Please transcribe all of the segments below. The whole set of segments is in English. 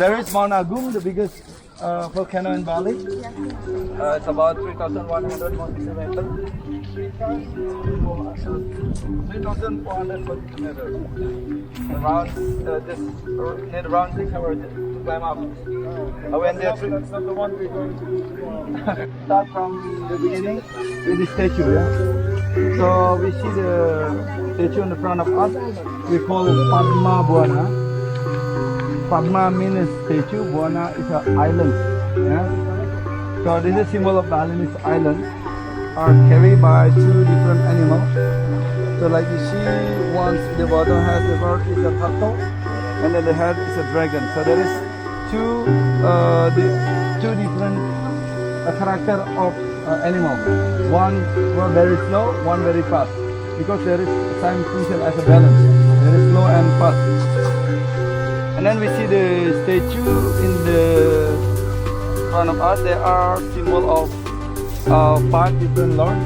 There is Mount Agung, the biggest volcano in Bali. It's about 3,100 meters. 3,400 meters. Around just need around 6 hours to climb up. When that's not the one we're going to start from the beginning with the statue. Yeah. So we see the statue in the front of us. We call it Padma Buana. Padma means statue, Buana is an island. Yeah? So this is symbol of Balinese island are carried by two different animals. So like you see, once the bottom has the bird is a turtle, and then the head is a dragon. So there is two different character of animal. One very slow, one very fast. Because there is same function as a balance. There is slow and fast. And then we see the statue in the front of us. There are symbol of 5 different lords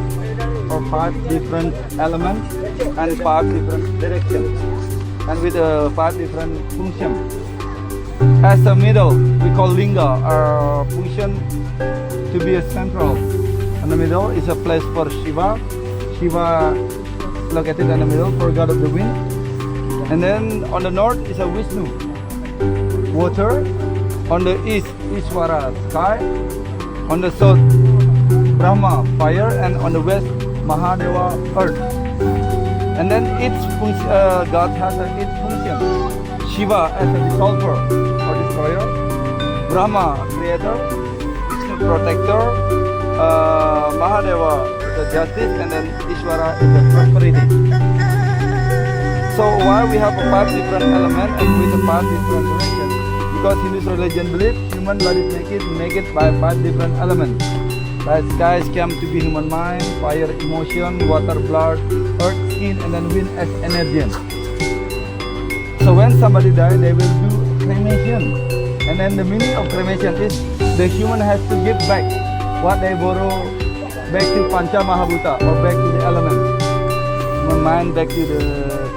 or 5 different elements and 5 different directions, and with 5 different functions. As the middle, we call linga, our function to be a central. In the middle is a place for Shiva. Shiva located in the middle for God of the wind. And then on the north is a Vishnu, water. On the east, Ishwara, sky. On the south, Brahma, fire. And on the west, Mahadeva, earth. And then each God has its function. Shiva as a dissolver or destroyer. Brahma, creator. Vishnu, protector. Mahadeva, the justice. And then Ishwara is the prosperity. So why we have 5 different elements and with 5 different directions? Because Hindu religion believes human body make it by 5 different elements. Like skies came to be human mind, fire emotion, water blood, earth skin, and then wind as energy. So when somebody dies, they will do cremation. And then the meaning of cremation is the human has to give back what they borrow back to Pancha Mahabhuta or back to the elements. Human mind back to the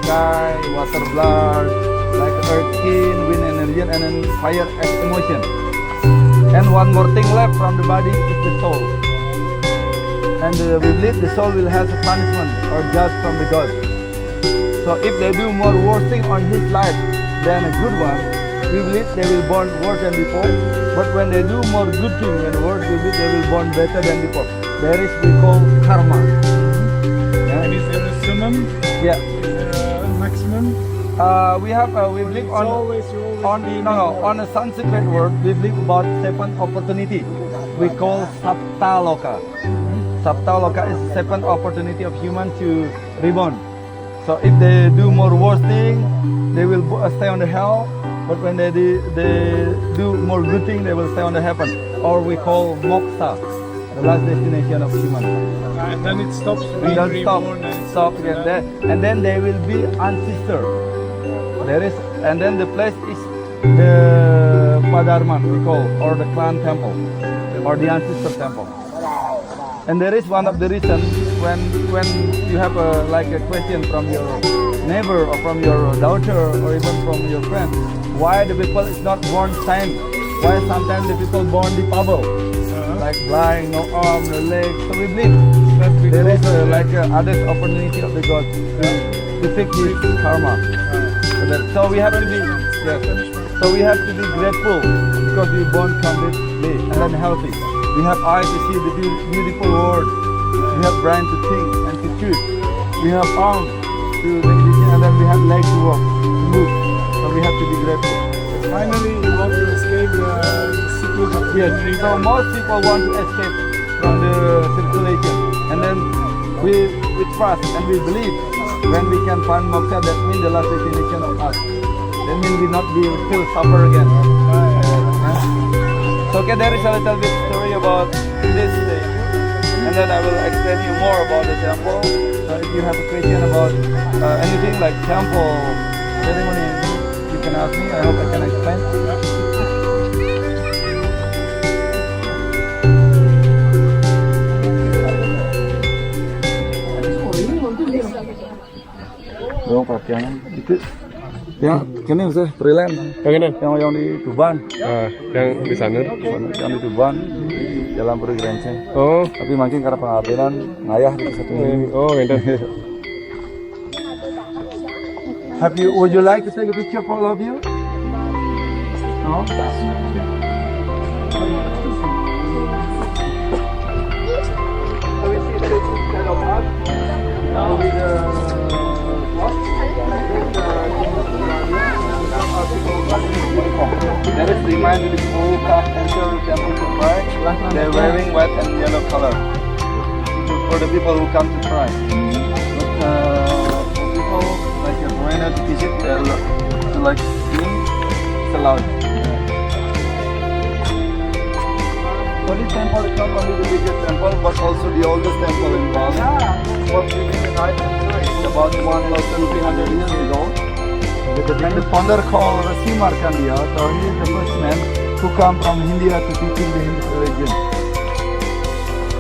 sky, water blood, like earth skin, wind energy, and then fire as emotion. And one more thing left from the body is the soul. And we believe the soul will have a punishment or judge from the God. So if they do more worse thing on his life than a good one, we believe they will born worse than before. But when they do more good thing than worse, we believe they will born better than before. There is we call karma. Yeah. And is there a summum? Yeah. Is there a maximum? We believe on a Sanskrit word, we believe about 7 opportunity. We call Saptaloka. Saptaloka is the 7th opportunity of human to reborn. So if they do more worse thing, they will stay on the hell. But when they do more good thing, they will stay on the heaven. Or we call moksha, the last destination of human. And then it stops being Stop reborn. again there, and then they will be ancestor. There is, and then the place is the Padarman we call, or the clan temple, or the ancestor temple. And there is one of the reasons when you have a question from your neighbor or from your daughter or even from your friend, why the people is not born same? Why sometimes the people born the bubble, like blind, no arm, no leg? So we believe there is other opportunity of the God to fix his karma. So we have to be grateful because we born completely and then healthy. We have eyes to see the beautiful world. We have brain to think and to choose. We have arms to make decisions, and then we have legs to walk, to move. So we have to be grateful. Finally, you want to escape the circle. Yes. So most people want to escape from the circulation, and then we trust and we believe when we can find moksha, that means the last destination of us. That means we not be still suffer again. So okay, there is a little bit story about this thing, and then I will explain you more about the temple. So if you have a question about anything like temple ceremony, you can ask me. I hope I can explain. Dong pakaian itu Ya, ini bisa freelance. Yang ini? Yang di Tuban. Yang di sana. Yang di Tuban jalan Perigrense. Oh. Tapi makin karena pengabdian ngayah di satu ini. Oh, gitu. Would you like to take a picture for all of you? No? That is reminded the people who come enter the temple to pray. They're wearing white and yellow color for the people who come to pray. But people like a foreigner to visit, they're to like skiing, it's allowed. So this temple is not only the biggest temple, but also the oldest temple in Bali. It was built in the 9th century. It's about 1,300 years ago. And the founder called Rasi Markandeya, so he is the first man who come from India to teach in the Hindu religion.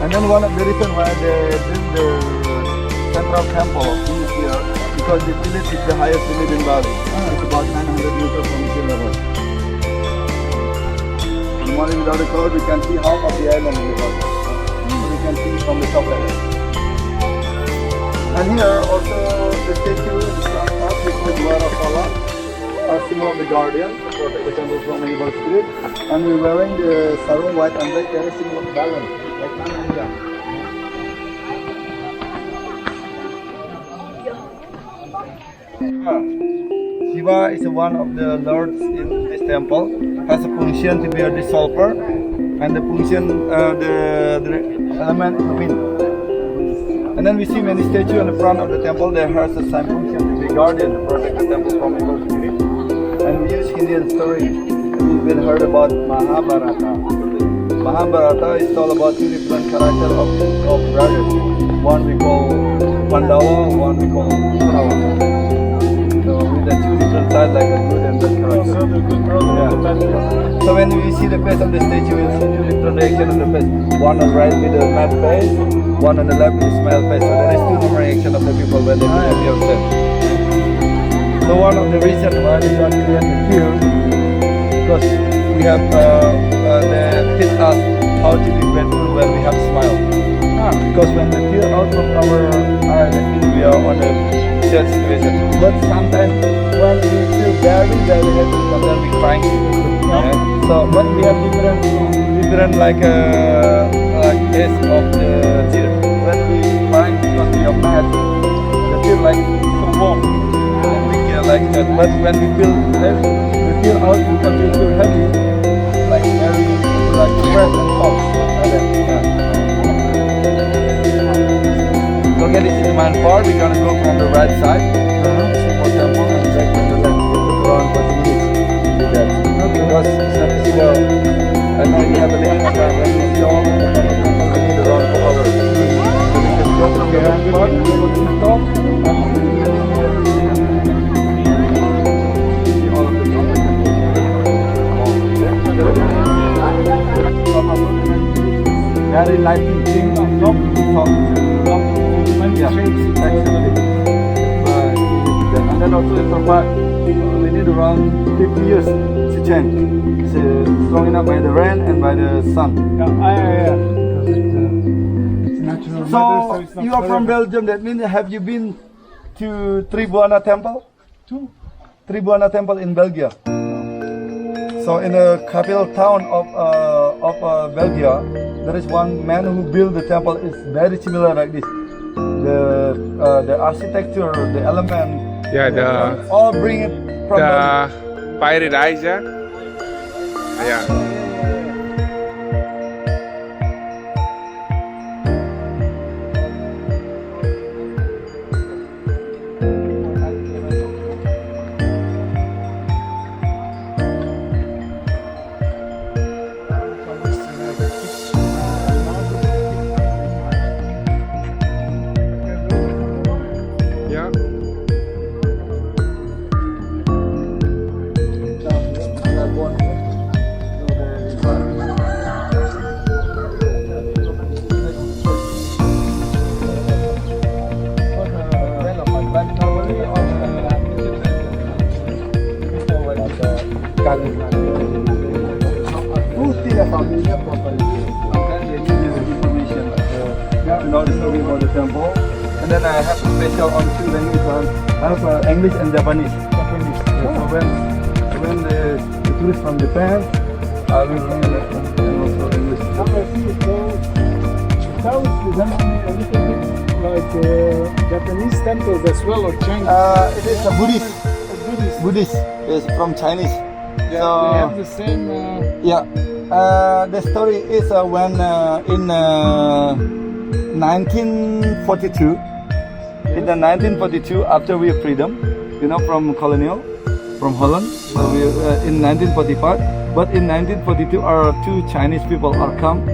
And then one of the reasons why they built the central temple is here, because the village is the highest village in Bali. It's about 900 meters from sea level. And one without a cloud, we can see half of the island without it. So we can see from the top level. And here also the statue is with Dwara are symbol of the guardian, to protect the temple from evil spirit. And we're wearing the sarung white and black, that is symbol of balance, like Nanda. Shiva is one of the lords in this temple, has a function to be a dissolver, and the function, the element is wind. And then we see many statues in the front of the temple. There has the same function to be guardian, to protect the temple from evil spirit. And we use Indian story. We've been heard about Mahabharata. Mahabharata is all about two different characters of brothers. One we call Pandava, one we call Kaurava. So with the two different sides, like the good and bad character. So the good brother and the bad brother. So when we see the face of the statue, we'll see two different reactions of the face. One on the right with a mad face, one on the left with a smile face. So there is two different reactions of the people when they look at yourself. So one of the reasons why we got created here, because we have they teach us how to be grateful when we have smile. Because when we feel out from our eye, that means we are on a sad situation. But sometimes when we feel very, very happy, sometimes we crying. Yeah? So, but we have different like case of the tear. When we cry because we are mad, we feel like so warm. And we feel like that. But when we feel heavy, we feel out because we feel heavy, like very like stress and hot. Like that. Yeah. Okay, this is the main part. We're gonna go from the right side. See more temple and back from the left. Around 40 minutes to do that. Because it's not possible. I know you have a link when you see all of the temple, we need around 4 hours. So we just go from the right part, we go to the top, and we see all of the very lighting thing on top to top. Yeah, actually. And then also it's about, we need around 50 years to change. It's strong enough by the rain and by the sun. Yeah. It's natural weather, So it's not you are from forever. Belgium. That means have you been to Tribuana Temple? Two. Tribuana Temple in Belgium. So in the capital town of Belgium, there is one man who built the temple. It's very similar like this. The architecture, the element, Yeah, all bring it from Belgium. the paradise. Yeah. Yeah. And they give you the information in order to be about the temple. And then I have a special on two languages. I have English and Japanese. So when the tourists from Japan, I will learn that and also English. It sounds resembling a little bit like Japanese temples as well, or Chinese. It is a Buddhist. Buddhist is from Chinese. They So have the same. yeah, the story is when in 1942. In the 1942, after we have freedom, from colonial, from Holland, so we in 1945. But in 1942, our two Chinese people are come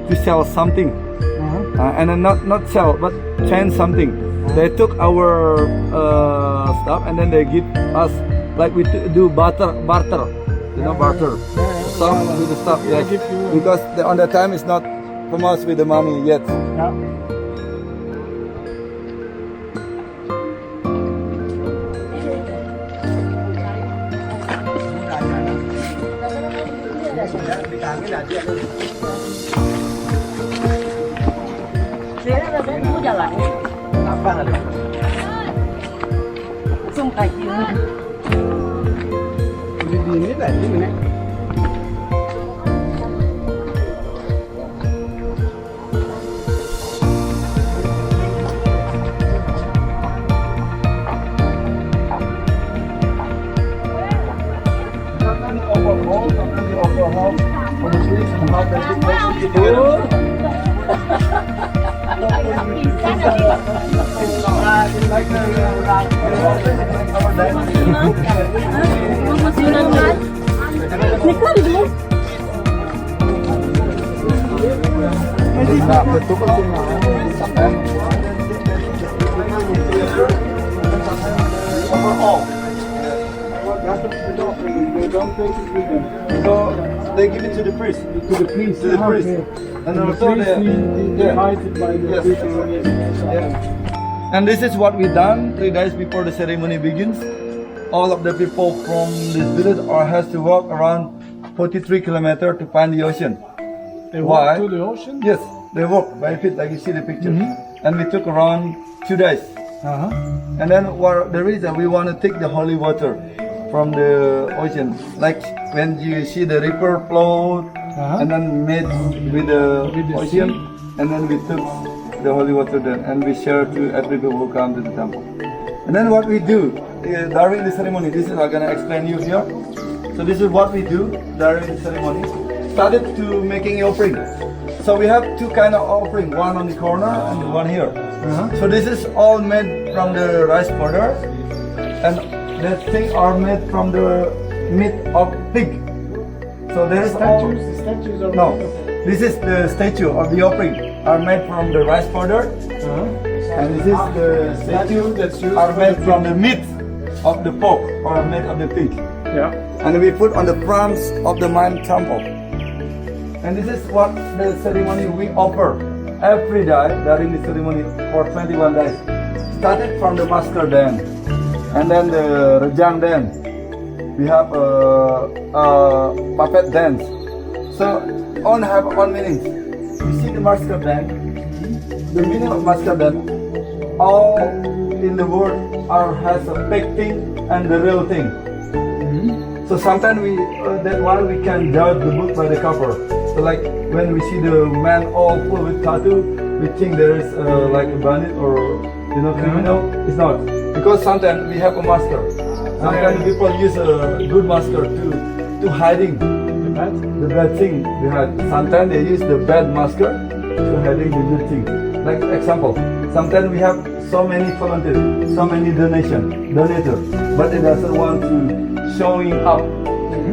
to sell something, and then not sell, but change something. They took our stuff and then they give us like we do barter, barter. Some with the stuff, yes, because on that time it's not famous with the money yet. Yeah. So they give it to the priest. To the priest. To the priest. Okay. And the also priest invited by the Yes. people. And this is what we done 3 days before the ceremony begins. All of the people from this village has to walk around 43 kilometers to find the ocean. They walk Why? to the ocean? Yes, they walk by feet like you see the picture. And we took around 2 days. And then the reason we want to take the holy water from the ocean, like when you see the river flow and then mix with the ocean, and then we took the holy water then and we share to every people who come to the temple. And then what we do during the ceremony, this is I'm gonna explain you here. So this is what we do during the ceremony. Started to making offering. So we have two kind of offering, one on the corner and one here. So this is all made from the rice powder, and the things are made from the meat of pig. So there is all, The statues are no, this is the statue of the offering are made from the rice powder, and this is the statue that's used are for made the from the meat of the pork or made of the pig. Yeah. And we put on the front of the main temple. And this is what the ceremony we offer every day during the ceremony for 21 days. Started from the masker dance, and then the rejang dance. We have a puppet dance. So all have one meaning. You see the masker dance. The meaning of masker dance, all in the world has a fake thing and the real thing. So sometimes that's why we can judge the book by the cover. So like when we see the man all full with tattoo, we think there is like a bandit or criminal. It's not, because sometimes we have a masker. Sometimes people use a good masker to hiding the bad thing behind. Sometimes they use the bad masker to hiding the good thing. Like example, sometimes we have so many volunteers, so many donators, but they doesn't want to showing up.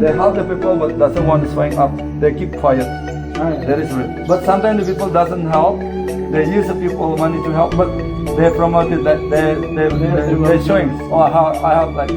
They help the people but doesn't want to showing up. They keep quiet. That is real. But sometimes the people doesn't help. They use the people money to help, but they promote it that they're showing. Oh, I help like